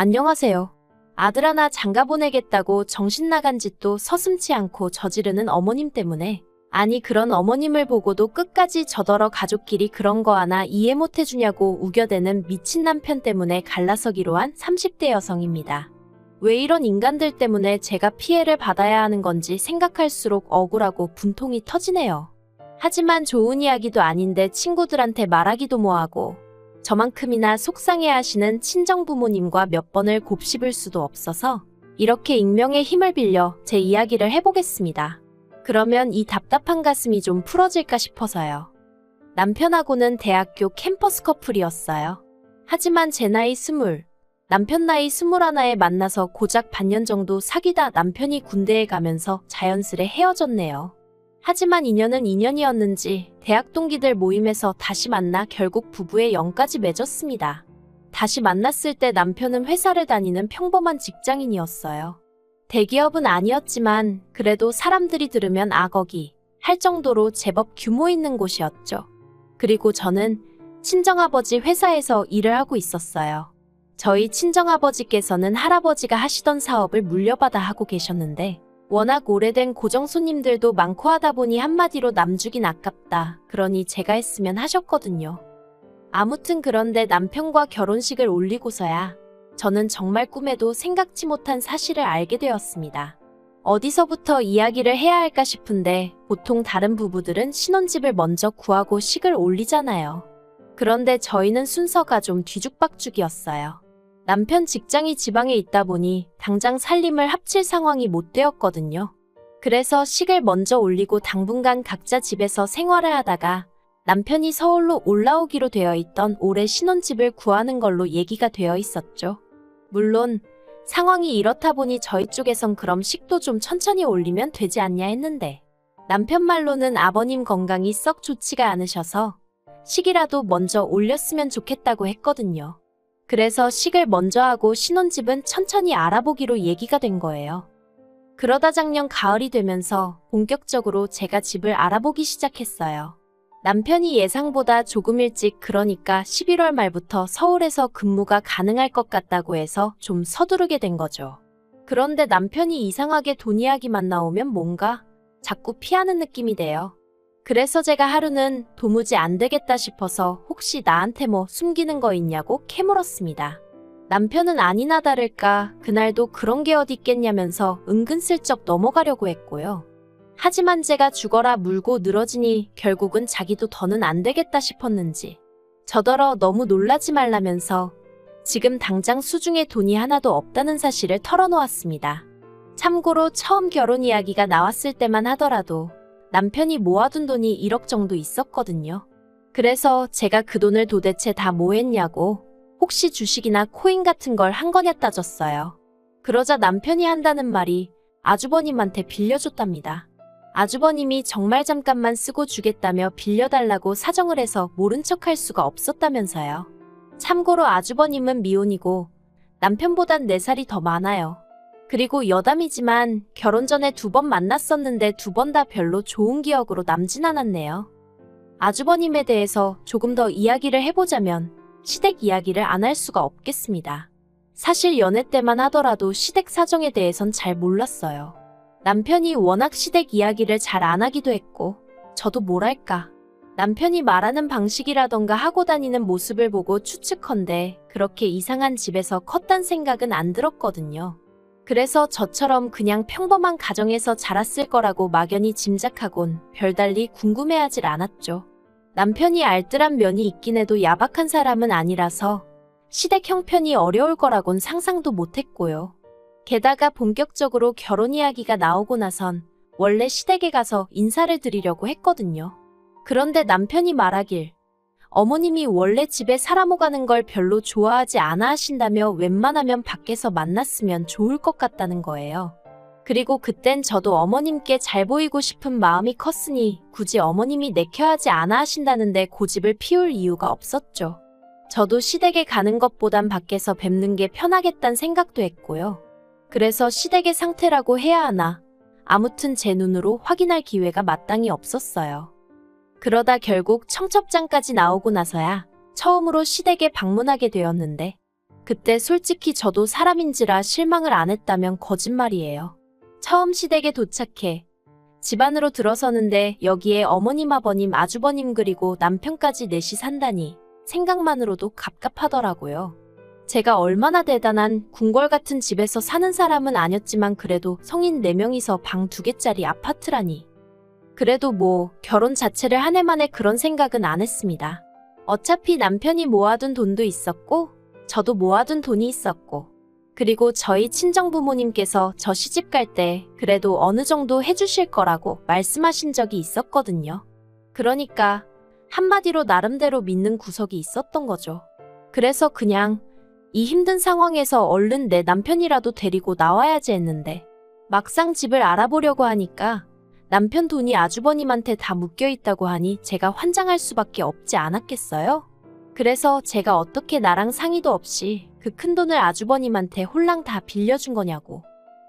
안녕하세요. 아들 하나 장가 보내겠다고 정신 나간 짓도 서슴지 않고 저지르는 어머님 때문에, 아니 그런 어머님을 보고도 끝까지 저더러 가족끼리 그런 거 하나 이해 못 해주냐고 우겨대는 미친 남편 때문에 갈라서기로 한 30대 여성입니다. 왜 이런 인간들 때문에 제가 피해를 받아야 하는 건지 생각할수록 억울하고 분통이 터지네요. 하지만 좋은 이야기도 아닌데 친구들한테 말하기도 뭐하고, 저만큼이나 속상해하시는 친정부모님과 몇 번을 곱씹을 수도 없어서 이렇게 익명의 힘을 빌려 제 이야기를 해보겠습니다. 그러면 이 답답한 가슴이 좀 풀어질까 싶어서요. 남편하고는 대학교 캠퍼스 커플이었어요. 하지만 제 나이 20, 남편 나이 21에 만나서 고작 반년 정도 사귀다 남편이 군대에 가면서 자연스레 헤어졌네요. 하지만 인연은 인연이었는지 대학 동기들 모임에서 다시 만나 결국 부부의 영까지 맺었습니다. 다시 만났을 때 남편은 회사를 다니는 평범한 직장인이었어요. 대기업은 아니었지만 그래도 사람들이 들으면 아거기 할 정도로 제법 규모 있는 곳이었죠. 그리고 저는 친정아버지 회사에서 일을 하고 있었어요. 저희 친정아버지께서는 할아버지가 하시던 사업을 물려받아 하고 계셨는데 워낙 오래된 고정 손님들도 많고 하다 보니 한마디로 남 주긴 아깝다. 그러니 제가 했으면 하셨거든요. 아무튼 그런데 남편과 결혼식을 올리고서야 저는 정말 꿈에도 생각지 못한 사실을 알게 되었습니다. 어디서부터 이야기를 해야 할까 싶은데 보통 다른 부부들은 신혼집을 먼저 구하고 식을 올리잖아요. 그런데 저희는 순서가 좀 뒤죽박죽이었어요. 남편 직장이 지방에 있다 보니 당장 살림을 합칠 상황이 못 되었거든요. 그래서 식을 먼저 올리고 당분간 각자 집에서 생활을 하다가 남편이 서울로 올라오기로 되어 있던 올해 신혼집을 구하는 걸로 얘기가 되어 있었죠. 물론 상황이 이렇다 보니 저희 쪽에선 그럼 식도 좀 천천히 올리면 되지 않냐 했는데 남편 말로는 아버님 건강이 썩 좋지가 않으셔서 식이라도 먼저 올렸으면 좋겠다고 했거든요. 그래서 식을 먼저 하고 신혼집은 천천히 알아보기로 얘기가 된 거예요. 그러다 작년 가을이 되면서 본격적으로 제가 집을 알아보기 시작했어요. 남편이 예상보다 조금 일찍 그러니까 11월 말부터 서울에서 근무가 가능할 것 같다고 해서 좀 서두르게 된 거죠. 그런데 남편이 이상하게 돈 이야기만 나오면 뭔가 자꾸 피하는 느낌이 돼요. 그래서 제가 하루는 도무지 안 되겠다 싶어서 혹시 나한테 뭐 숨기는 거 있냐고 캐물었습니다. 남편은 아니나 다를까 그날도 그런 게 어디 있겠냐면서 은근슬쩍 넘어가려고 했고요. 하지만 제가 죽어라 물고 늘어지니 결국은 자기도 더는 안 되겠다 싶었는지 저더러 너무 놀라지 말라면서 지금 당장 수중에 돈이 하나도 없다는 사실을 털어놓았습니다. 참고로 처음 결혼 이야기가 나왔을 때만 하더라도 남편이 모아둔 돈이 1억 정도 있었거든요. 그래서 제가 그 돈을 도대체 다 뭐 했냐고 혹시 주식이나 코인 같은 걸 한 거냐 따졌어요. 그러자 남편이 한다는 말이 아주버님한테 빌려줬답니다. 아주버님이 정말 잠깐만 쓰고 주겠다며 빌려달라고 사정을 해서 모른 척할 수가 없었다면서요. 참고로 아주버님은 미혼이고 남편보단 4살이 더 많아요. 그리고 여담이지만 결혼 전에 2번 만났었는데 2번 다 별로 좋은 기억으로 남진 않았네요. 아주버님에 대해서 조금 더 이야기를 해보자면 시댁 이야기를 안 할 수가 없겠습니다. 사실 연애 때만 하더라도 시댁 사정에 대해선 잘 몰랐어요. 남편이 워낙 시댁 이야기를 잘 안 하기도 했고 저도 뭐랄까 남편이 말하는 방식이라던가 하고 다니는 모습을 보고 추측컨대 그렇게 이상한 집에서 컸단 생각은 안 들었거든요. 그래서 저처럼 그냥 평범한 가정에서 자랐을 거라고 막연히 짐작하곤 별달리 궁금해하질 않았죠. 남편이 알뜰한 면이 있긴 해도 야박한 사람은 아니라서 시댁 형편이 어려울 거라곤 상상도 못했고요. 게다가 본격적으로 결혼 이야기가 나오고 나선 원래 시댁에 가서 인사를 드리려고 했거든요. 그런데 남편이 말하길 어머님이 원래 집에 사람 오가는 걸 별로 좋아하지 않아 하신다며 웬만하면 밖에서 만났으면 좋을 것 같다는 거예요. 그리고 그땐 저도 어머님께 잘 보이고 싶은 마음이 컸으니 굳이 어머님이 내켜하지 않아 하신다는데 고집을 피울 이유가 없었죠. 저도 시댁에 가는 것보단 밖에서 뵙는 게 편하겠다는 생각도 했고요. 그래서 시댁의 상태라고 해야 하나 아무튼 제 눈으로 확인할 기회가 마땅히 없었어요. 그러다 결국 청첩장까지 나오고 나서야 처음으로 시댁에 방문하게 되었는데 그때 솔직히 저도 사람인지라 실망을 안 했다면 거짓말이에요. 처음 시댁에 도착해 집 안으로 들어서는데 여기에 어머님, 아버님, 아주버님 그리고 남편까지 넷이 산다니 생각만으로도 갑갑하더라고요. 제가 얼마나 대단한 궁궐 같은 집에서 사는 사람은 아니었지만 그래도 성인 4명이서 방 2개짜리 아파트라니. 그래도 뭐 결혼 자체를 한 해 만에 그런 생각은 안 했습니다. 어차피 남편이 모아둔 돈도 있었고 저도 모아둔 돈이 있었고 그리고 저희 친정부모님께서 저 시집갈 때 그래도 어느 정도 해주실 거라고 말씀하신 적이 있었거든요. 그러니까 한마디로 나름대로 믿는 구석이 있었던 거죠. 그래서 그냥 이 힘든 상황에서 얼른 내 남편이라도 데리고 나와야지 했는데 막상 집을 알아보려고 하니까 남편 돈이 아주버님한테 다 묶여 있다고 하니 제가 환장할 수밖에 없지 않았겠어요? 그래서 제가 어떻게 나랑 상의도 없이 그 큰 돈을 아주버님한테 홀랑 다 빌려준 거냐고.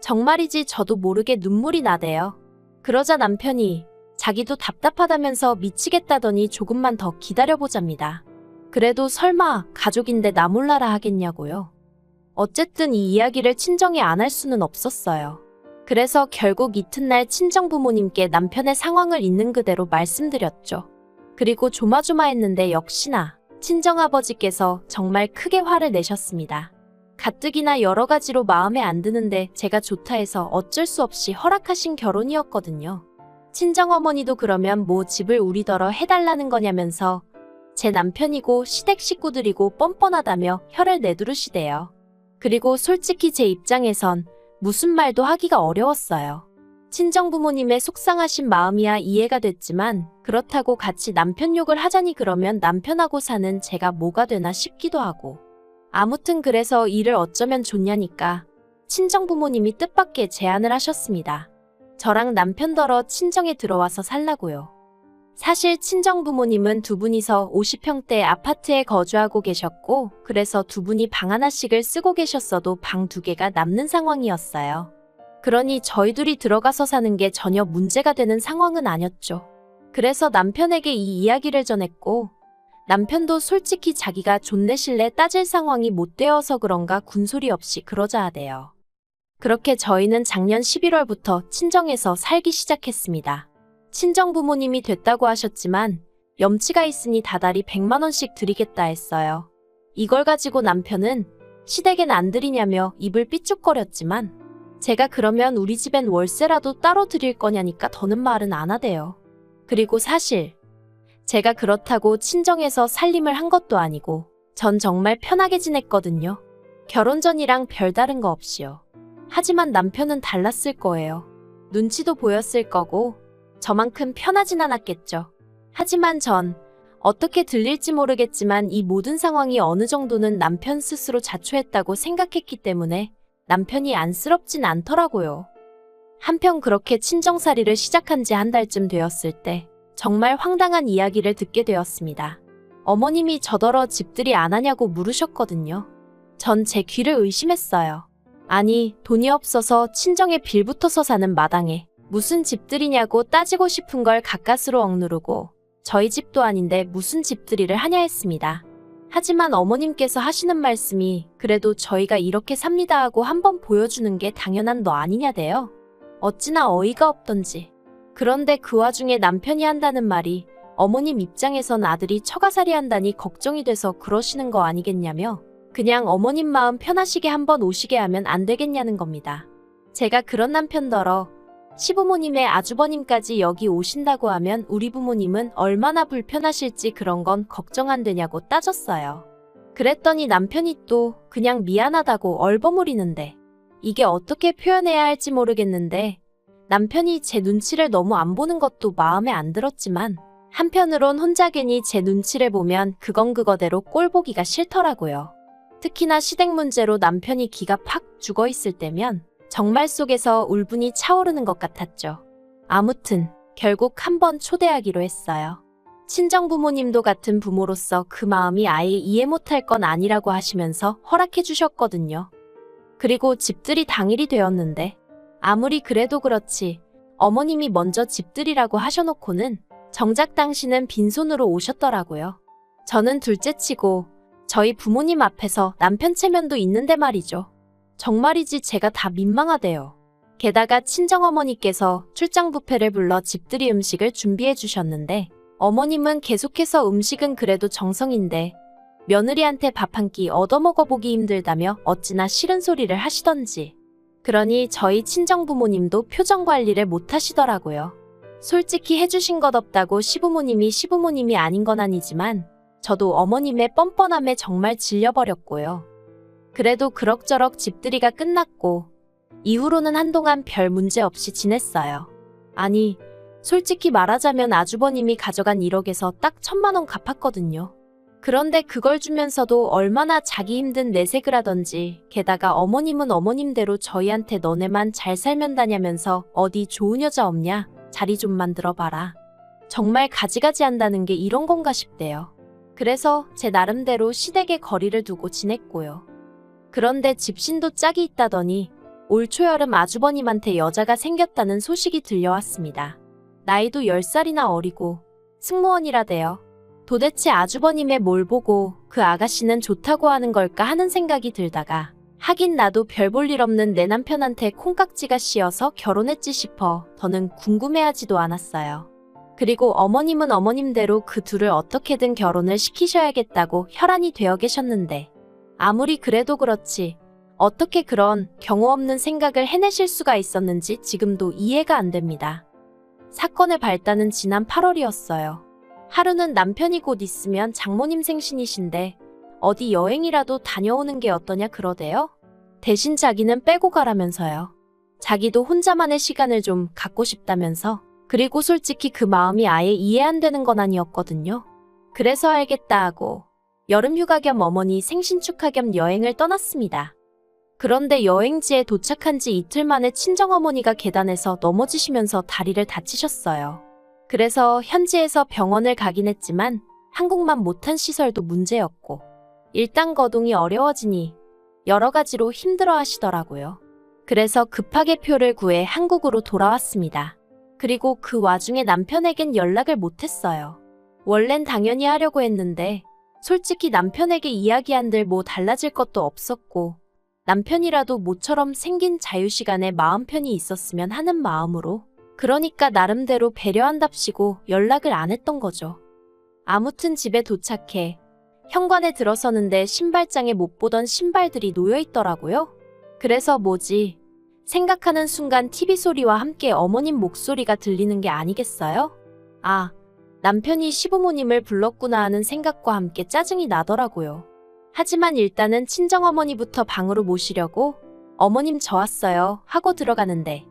정말이지 저도 모르게 눈물이 나대요. 그러자 남편이 자기도 답답하다면서 미치겠다더니 조금만 더 기다려보잡니다. 그래도 설마 가족인데 나 몰라라 하겠냐고요. 어쨌든 이 이야기를 친정에 안 할 수는 없었어요. 그래서 결국 이튿날 친정부모님께 남편의 상황을 있는 그대로 말씀드렸죠. 그리고 조마조마했는데 역시나 친정아버지께서 정말 크게 화를 내셨습니다. 가뜩이나 여러 가지로 마음에 안 드는데 제가 좋다 해서 어쩔 수 없이 허락하신 결혼이었거든요. 친정어머니도 그러면 뭐 집을 우리더러 해달라는 거냐면서 제 남편이고 시댁 식구들이고 뻔뻔하다며 혀를 내두르시대요. 그리고 솔직히 제 입장에선 무슨 말도 하기가 어려웠어요. 친정부모님의 속상하신 마음이야 이해가 됐지만 그렇다고 같이 남편 욕을 하자니 그러면 남편하고 사는 제가 뭐가 되나 싶기도 하고. 아무튼 그래서 일을 어쩌면 좋냐니까 친정부모님이 뜻밖의 제안을 하셨습니다. 저랑 남편더러 친정에 들어와서 살라고요. 사실 친정부모님은 두 분이서 50평대 아파트에 거주하고 계셨고 그래서 두 분이 방 하나씩을 쓰고 계셨어도 방 2개가 남는 상황이었어요. 그러니 저희 둘이 들어가서 사는 게 전혀 문제가 되는 상황은 아니었죠. 그래서 남편에게 이 이야기를 전했고 남편도 솔직히 자기가 존대실래 따질 상황이 못 되어서 그런가 군소리 없이 그러자 하대요. 그렇게 저희는 작년 11월부터 친정에서 살기 시작했습니다. 친정부모님이 됐다고 하셨지만 염치가 있으니 다달이 100만 원씩 드리겠다 했어요. 이걸 가지고 남편은 시댁엔 안 드리냐며 입을 삐죽거렸지만 제가 그러면 우리 집엔 월세라도 따로 드릴 거냐니까 더는 말은 안 하대요. 그리고 사실 제가 그렇다고 친정에서 살림을 한 것도 아니고 전 정말 편하게 지냈거든요. 결혼 전이랑 별다른 거 없이요. 하지만 남편은 달랐을 거예요. 눈치도 보였을 거고 저만큼 편하진 않았겠죠. 하지만 전 어떻게 들릴지 모르겠지만 이 모든 상황이 어느 정도는 남편 스스로 자초했다고 생각했기 때문에 남편이 안쓰럽진 않더라고요. 한편 그렇게 친정살이를 시작한 지 한 달쯤 되었을 때 정말 황당한 이야기를 듣게 되었습니다. 어머님이 저더러 집들이 안 하냐고 물으셨거든요. 전 제 귀를 의심했어요. 아니, 돈이 없어서 친정에 빌붙어서 사는 마당에 무슨 집들이냐고 따지고 싶은 걸 가까스로 억누르고 저희 집도 아닌데 무슨 집들이를 하냐 했습니다. 하지만 어머님께서 하시는 말씀이 그래도 저희가 이렇게 삽니다 하고 한번 보여주는 게 당연한 너 아니냐대요. 어찌나 어이가 없던지. 그런데 그 와중에 남편이 한다는 말이 어머님 입장에선 아들이 처가살이 한다니 걱정이 돼서 그러시는 거 아니겠냐며 그냥 어머님 마음 편하시게 한번 오시게 하면 안 되겠냐는 겁니다. 제가 그런 남편더러 시부모님의 아주버님까지 여기 오신다고 하면 우리 부모님은 얼마나 불편하실지 그런 건 걱정 안 되냐고 따졌어요. 그랬더니 남편이 또 그냥 미안하다고 얼버무리는데 이게 어떻게 표현해야 할지 모르겠는데 남편이 제 눈치를 너무 안 보는 것도 마음에 안 들었지만 한편으론 혼자 괜히 제 눈치를 보면 그건 그거대로 꼴 보기가 싫더라고요. 특히나 시댁 문제로 남편이 기가 팍 죽어있을 때면 정말 속에서 울분이 차오르는 것 같았죠. 아무튼 결국 한번 초대하기로 했어요. 친정부모님도 같은 부모로서 그 마음이 아예 이해 못할 건 아니라고 하시면서 허락해 주셨거든요. 그리고 집들이 당일이 되었는데 아무리 그래도 그렇지 어머님이 먼저 집들이라고 하셔놓고는 정작 당신은 빈손으로 오셨더라고요. 저는 둘째치고 저희 부모님 앞에서 남편 체면도 있는데 말이죠. 정말이지 제가 다 민망하대요. 게다가 친정어머니께서 출장 뷔페를 불러 집들이 음식을 준비해 주셨는데 어머님은 계속해서 음식은 그래도 정성인데 며느리한테 밥 한 끼 얻어먹어보기 힘들다며 어찌나 싫은 소리를 하시던지. 그러니 저희 친정부모님도 표정 관리를 못 하시더라고요. 솔직히 해주신 것 없다고 시부모님이 아닌 건 아니지만 저도 어머님의 뻔뻔함에 정말 질려버렸고요. 그래도 그럭저럭 집들이가 끝났고 이후로는 한동안 별 문제 없이 지냈어요. 아니, 솔직히 말하자면 아주버님이 가져간 1억에서 딱 1,000만 원 갚았거든요. 그런데 그걸 주면서도 얼마나 자기 힘든 내색을 하던지, 게다가 어머님은 어머님대로 저희한테 너네만 잘 살면 다냐면서 어디 좋은 여자 없냐? 자리 좀 만들어봐라. 정말 가지가지 한다는 게 이런 건가 싶대요. 그래서 제 나름대로 시댁에 거리를 두고 지냈고요. 그런데 집신도 짝이 있다더니 올 초여름 아주버님한테 여자가 생겼다는 소식이 들려왔습니다. 나이도 10살이나 어리고 승무원이라대요. 도대체 아주버님의 뭘 보고 그 아가씨는 좋다고 하는 걸까 하는 생각이 들다가 하긴 나도 별 볼 일 없는 내 남편한테 콩깍지가 씌어서 결혼했지 싶어 더는 궁금해하지도 않았어요. 그리고 어머님은 어머님대로 그 둘을 어떻게든 결혼을 시키셔야겠다고 혈안이 되어 계셨는데 아무리 그래도 그렇지 어떻게 그런 경우 없는 생각을 해내실 수가 있었는지 지금도 이해가 안 됩니다. 사건의 발단은 지난 8월이었어요. 하루는 남편이 곧 있으면 장모님 생신이신데 어디 여행이라도 다녀오는 게 어떠냐 그러대요. 대신 자기는 빼고 가라면서요. 자기도 혼자만의 시간을 좀 갖고 싶다면서. 그리고 솔직히 그 마음이 아예 이해 안 되는 건 아니었거든요. 그래서 알겠다 하고 여름 휴가 겸 어머니 생신 축하 겸 여행을 떠났습니다. 그런데 여행지에 도착한 지 이틀 만에 친정어머니가 계단에서 넘어지시면서 다리를 다치셨어요. 그래서 현지에서 병원을 가긴 했지만 한국만 못한 시설도 문제였고 일단 거동이 어려워지니 여러 가지로 힘들어 하시더라고요. 그래서 급하게 표를 구해 한국으로 돌아왔습니다. 그리고 그 와중에 남편에겐 연락을 못했어요. 원래는 당연히 하려고 했는데 솔직히 남편에게 이야기한들 뭐 달라질 것도 없었고 남편이라도 모처럼 생긴 자유시간에 마음 편히 있었으면 하는 마음으로 그러니까 나름대로 배려한답시고 연락을 안 했던 거죠. 아무튼 집에 도착해 현관에 들어서는데 신발장에 못 보던 신발들이 놓여 있더라고요. 그래서 뭐지? 생각하는 순간 TV 소리와 함께 어머님 목소리가 들리는 게 아니겠어요? 아, 남편이 시부모님을 불렀구나 하는 생각과 함께 짜증이 나더라고요. 하지만 일단은 친정어머니부터 방으로 모시려고 어머님 저 왔어요 하고 들어가는데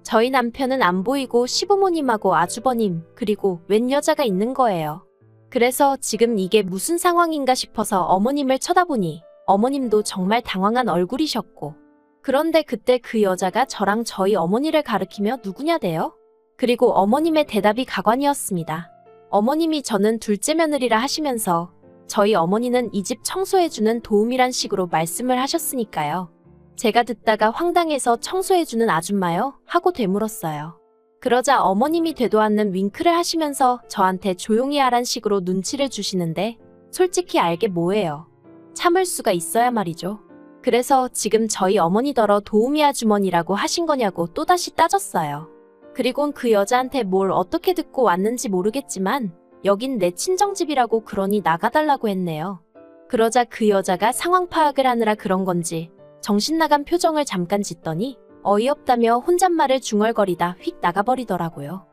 저희 남편은 안 보이고 시부모님하고 아주버님 그리고 웬 여자가 있는 거예요. 그래서 지금 이게 무슨 상황인가 싶어서 어머님을 쳐다보니 어머님도 정말 당황한 얼굴이셨고 그런데 그때 그 여자가 저랑 저희 어머니를 가리키며 누구냐대요? 그리고 어머님의 대답이 가관이었습니다. 어머님이 저는 둘째 며느리라 하시면서 저희 어머니는 이 집 청소해주는 도움이란 식으로 말씀을 하셨으니까요. 제가 듣다가 황당해서 청소해주는 아줌마요? 하고 되물었어요. 그러자 어머님이 되도 않는 윙크를 하시면서 저한테 조용히 하란 식으로 눈치를 주시는데 솔직히 알게 뭐예요. 참을 수가 있어야 말이죠. 그래서 지금 저희 어머니더러 도우미 아주머니라고 하신 거냐고 또다시 따졌어요. 그리곤 그 여자한테 뭘 어떻게 듣고 왔는지 모르겠지만 여긴 내 친정집이라고 그러니 나가달라고 했네요. 그러자 그 여자가 상황 파악을 하느라 그런 건지 정신 나간 표정을 잠깐 짓더니 어이없다며 혼잣말을 중얼거리다 휙 나가버리더라고요.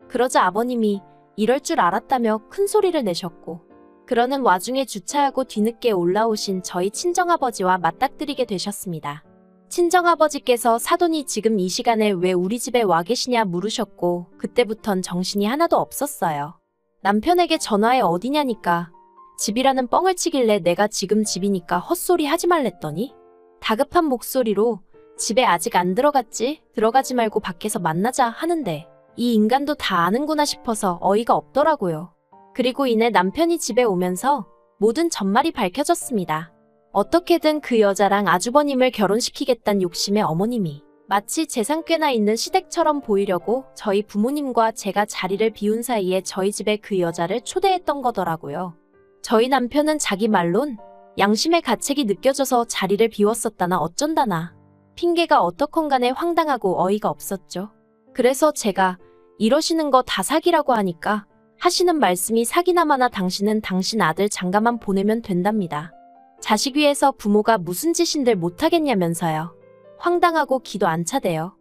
그러자 아버님이 이럴 줄 알았다며 큰 소리를 내셨고 그러는 와중에 주차하고 뒤늦게 올라오신 저희 친정아버지와 맞닥뜨리게 되셨습니다. 친정아버지께서 사돈이 지금 이 시간에 왜 우리 집에 와 계시냐 물으셨고 그때부턴 정신이 하나도 없었어요. 남편에게 전화해 어디냐니까 집이라는 뻥을 치길래 내가 지금 집이니까 헛소리 하지 말랬더니 다급한 목소리로 집에 아직 안 들어갔지? 들어가지 말고 밖에서 만나자 하는데 이 인간도 다 아는구나 싶어서 어이가 없더라고요. 그리고 이내 남편이 집에 오면서 모든 전말이 밝혀졌습니다. 어떻게든 그 여자랑 아주버님을 결혼시키겠다는 욕심에 어머님이 마치 재산 꽤나 있는 시댁처럼 보이려고 저희 부모님과 제가 자리를 비운 사이에 저희 집에 그 여자를 초대했던 거더라고요. 저희 남편은 자기 말론 양심의 가책이 느껴져서 자리를 비웠었다나 어쩐다나. 핑계가 어떻건 간에 황당하고 어이가 없었죠. 그래서 제가 이러시는 거 다 사기라고 하니까 하시는 말씀이 사기나마나 당신은 당신 아들 장가만 보내면 된답니다. 자식 위해서 부모가 무슨 짓인들 못하겠냐면서요. 황당하고 기도 안 차대요.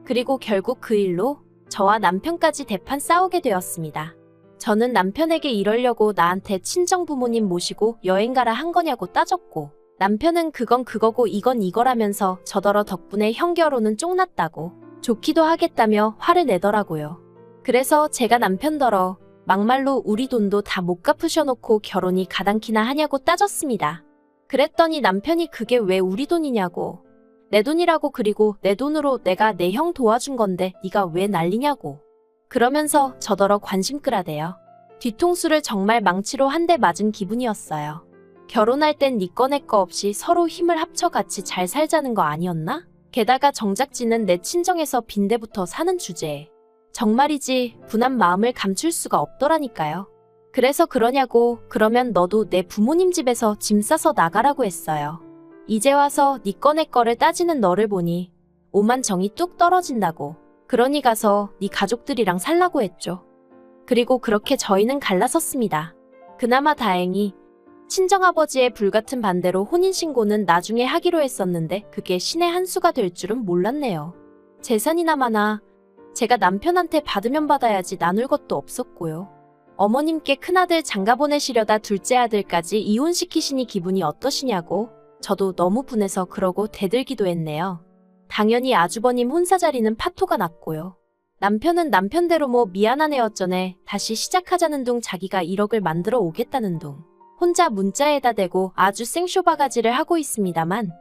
그리고 결국 그 일로 저와 남편까지 대판 싸우게 되었습니다. 저는 남편에게 이러려고 나한테 친정 부모님 모시고 여행 가라 한 거냐고 따졌고, 남편은 그건 그거고 이건 이거라면서 저더러 덕분에 형 결혼은 쫑났다고 좋기도 하겠다며 화를 내더라고요. 그래서 제가 남편더러 막말로 우리 돈도 다 못 갚으셔놓고 결혼이 가당키나 하냐고 따졌습니다. 그랬더니 남편이 그게 왜 우리 돈이냐고. 내 돈이라고. 그리고 내 돈으로 내가 내 형 도와준 건데 네가 왜 난리냐고. 그러면서 저더러 관심 끌어대요. 뒤통수를 정말 망치로 한 대 맞은 기분이었어요. 결혼할 땐 네 거 내 거 없이 서로 힘을 합쳐 같이 잘 살자는 거 아니었나? 게다가 정작지는 내 친정에서 빈대부터 사는 주제에. 정말이지 분한 마음을 감출 수가 없더라니까요. 그래서 그러냐고. 그러면 너도 내 부모님 집에서 짐 싸서 나가라고 했어요. 이제 와서 네 거 내 거를 따지는 너를 보니 오만 정이 뚝 떨어진다고. 그러니 가서 네 가족들이랑 살라고 했죠. 그리고 그렇게 저희는 갈라섰습니다. 그나마 다행히 친정아버지의 불같은 반대로 혼인신고는 나중에 하기로 했었는데 그게 신의 한 수가 될 줄은 몰랐네요. 재산이나 마나 제가 남편한테 받으면 받아야지 나눌 것도 없었고요. 어머님께 큰아들 장가 보내시려다 둘째 아들까지 이혼시키시니 기분이 어떠시냐고. 저도 너무 분해서 그러고 대들기도 했네요. 당연히 아주버님 혼사 자리는 파토가 났고요. 남편은 남편대로 뭐 미안한 애 어쩌네 다시 시작하자는 둥 자기가 1억을 만들어 오겠다는 둥 혼자 문자에다 대고 아주 생쇼바가지를 하고 있습니다만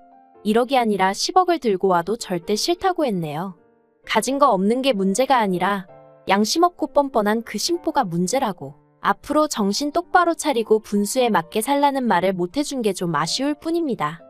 1억이 아니라 10억을 들고 와도 절대 싫다고 했네요. 가진 거 없는 게 문제가 아니라 양심 없고 뻔뻔한 그 심보가 문제라고. 앞으로 정신 똑바로 차리고 분수에 맞게 살라는 말을 못 해준 게 좀 아쉬울 뿐입니다.